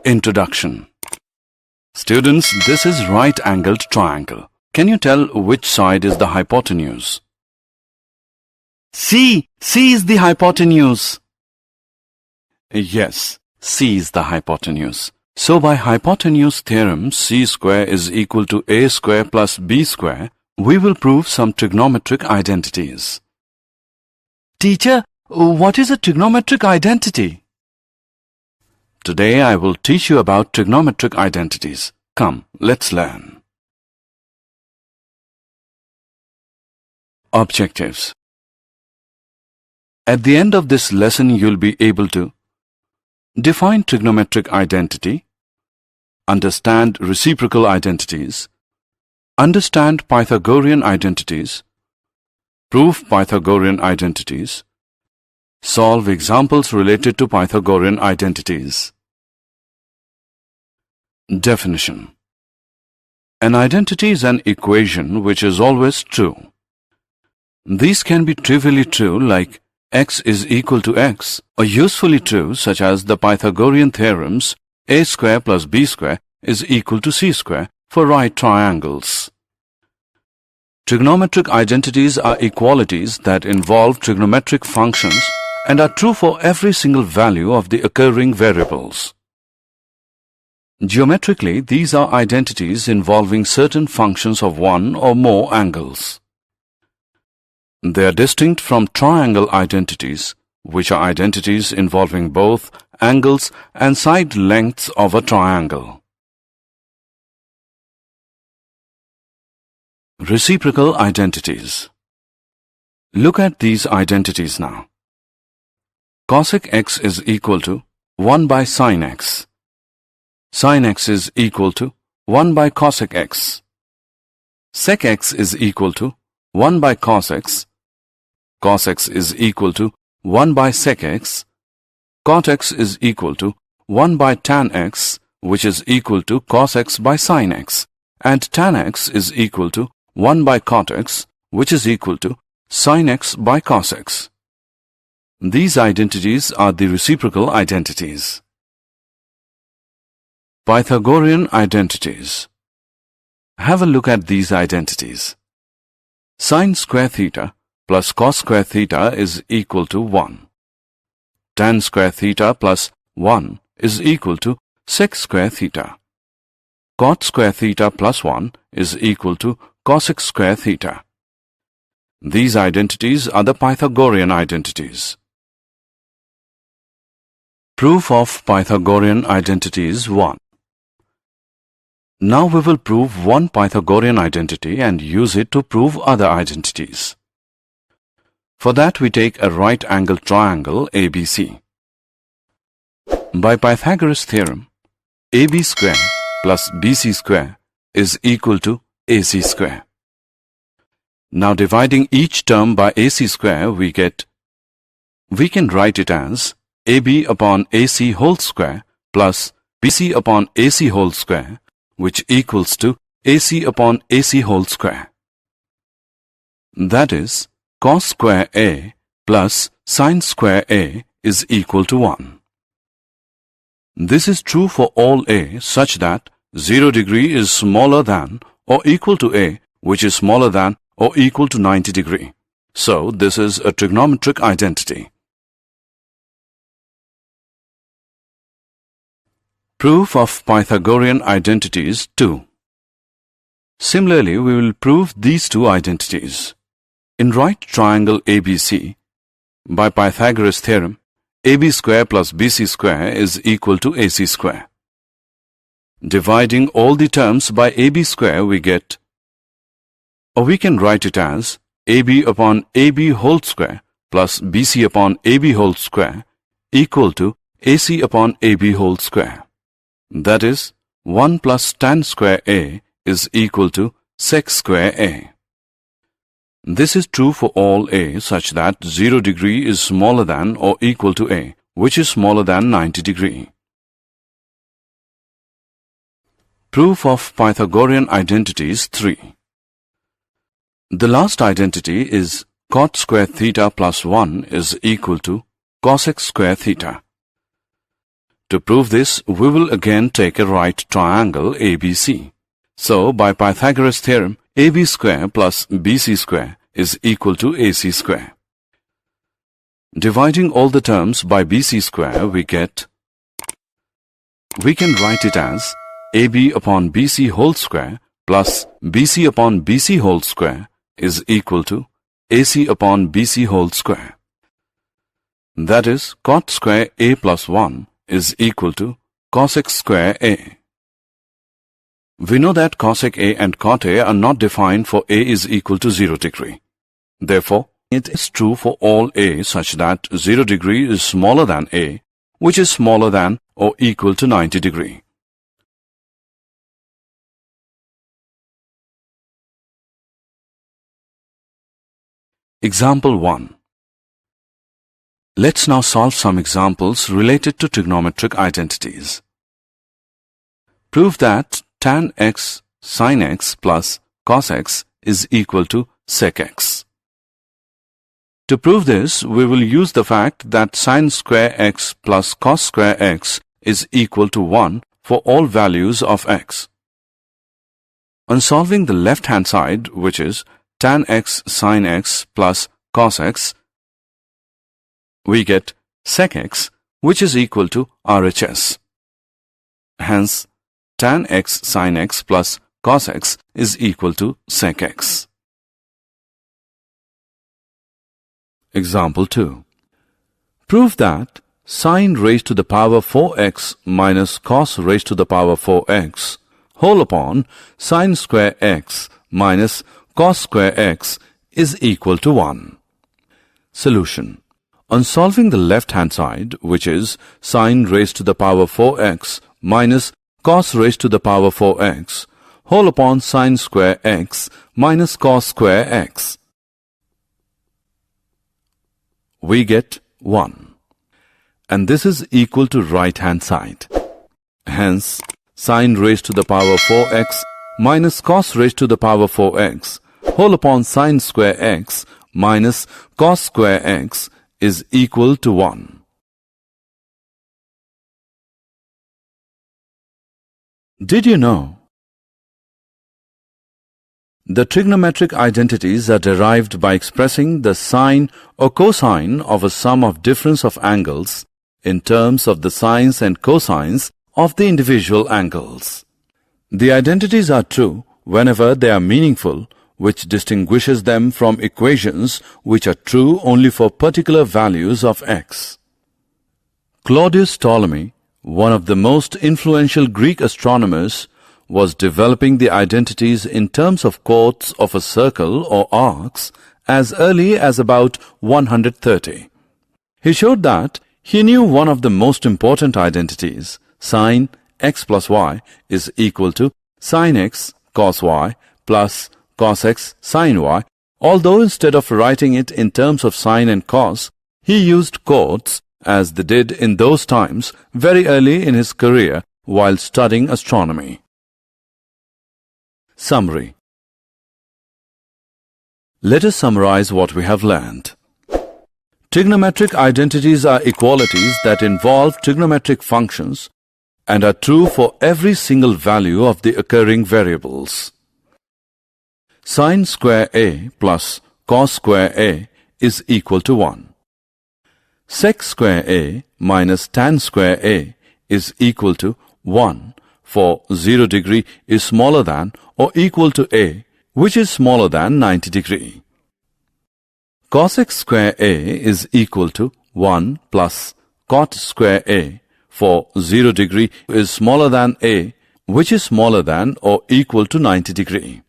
Introduction. Students, this is right-angled triangle. Can you tell which side is the hypotenuse? C is the hypotenuse. Yes, C is the hypotenuse. So by hypotenuse theorem, C square is equal to A square plus B square, we will prove some trigonometric identities. Teacher, what is a trigonometric identity? Today I will teach you about trigonometric identities. Come, let's learn. Objectives. At the end of this lesson, you'll be able to define trigonometric identity, understand reciprocal identities, understand Pythagorean identities, prove Pythagorean identities, solve examples related to Pythagorean identities. Definition. An identity is an equation which is always true. These can be trivially true like x is equal to x, or usefully true such as the Pythagorean theorems a square plus b square is equal to c square for right triangles. Trigonometric identities are equalities that involve trigonometric functions and are true for every single value of the occurring variables. Geometrically, these are identities involving certain functions of one or more angles. They are distinct from triangle identities, which are identities involving both angles and side lengths of a triangle. Reciprocal identities. Look at these identities now. Cosec x is equal to 1 by sin x. Sin x is equal to 1 by cosec x. Sec x is equal to 1 by cos x. Cos x is equal to 1 by sec x. Cot x is equal to 1 by tan x, which is equal to cos x by sin x. And tan x is equal to 1 by cot x, which is equal to sin x by cos x. These identities are the reciprocal identities. Pythagorean identities. Have a look at these identities. Sin square theta plus cos square theta is equal to 1. Tan square theta plus 1 is equal to sec square theta. Cot square theta plus 1 is equal to cosec square theta. These identities are the Pythagorean identities. Proof of Pythagorean identities 1. Now we will prove one Pythagorean identity and use it to prove other identities. For that we take a right-angled triangle ABC. By Pythagoras theorem, AB square plus BC square is equal to AC square. Now dividing each term by AC square we can write it as AB upon AC whole square plus BC upon AC whole square, which equals to AC upon AC whole square. That is, cos square A plus sin square A is equal to 1. This is true for all A such that 0 degree is smaller than or equal to A, which is smaller than or equal to 90 degree. So this is a trigonometric identity. Proof of Pythagorean identities 2. Similarly, we will prove these two identities. In right triangle ABC, by Pythagoras theorem, AB square plus BC square is equal to AC square. Dividing all the terms by AB square we can write it as AB upon AB whole square plus BC upon AB whole square equal to AC upon AB whole square. That is, 1 plus tan square A is equal to sec square A. This is true for all A such that 0 degree is smaller than or equal to A, which is smaller than 90 degree. Proof of Pythagorean identities 3. The last identity is cot square theta plus 1 is equal to cosec square theta. To prove this, we will again take a right triangle ABC. So, by Pythagoras theorem, AB square plus BC square is equal to AC square. Dividing all the terms by BC square, we can write it as AB upon BC whole square plus BC upon BC whole square is equal to AC upon BC whole square. That is, cot square A plus 1 is equal to cosec square A. We know that cosec A and cot A are not defined for A is equal to 0 degree. Therefore, it is true for all A such that 0 degree is smaller than A, which is smaller than or equal to 90 degree. Example 1. Let's now solve some examples related to trigonometric identities. Prove that tan x sin x plus cos x is equal to sec x. To prove this, we will use the fact that sin square x plus cos square x is equal to 1 for all values of x. On solving the left-hand side, which is tan x sin x plus cos x, we get sec x, which is equal to RHS. Hence, tan x sin x plus cos x is equal to sec x. Example 2. Prove that sin raised to the power 4x minus cos raised to the power 4x whole upon sin square x minus cos square x is equal to 1. Solution. On solving the left-hand side, which is sin raised to the power 4x minus cos raised to the power 4x, whole upon sin square x minus cos square x, we get 1. And this is equal to right-hand side. Hence, sin raised to the power 4x minus cos raised to the power 4x, whole upon sin square x minus cos square x is equal to 1. Did you know? The trigonometric identities are derived by expressing the sine or cosine of a sum of difference of angles in terms of the sines and cosines of the individual angles. The identities are true whenever they are meaningful, which distinguishes them from equations which are true only for particular values of x. Claudius Ptolemy, one of the most influential Greek astronomers, was developing the identities in terms of chords of a circle or arcs as early as about 130. He showed that he knew one of the most important identities, sin x plus y is equal to sin x cos y plus cos x sin y, although instead of writing it in terms of sine and cos, he used chords as they did in those times very early in his career while studying astronomy. Summary. Let us summarize what we have learned. Trigonometric identities are equalities that involve trigonometric functions and are true for every single value of the occurring variables. Sin square A plus cos square A is equal to 1. Sec square A minus tan square A is equal to 1, for 0 degree is smaller than or equal to A, which is smaller than 90 degree. Cosec square A is equal to 1 plus cot square A, for 0 degree is smaller than A, which is smaller than or equal to 90 degree.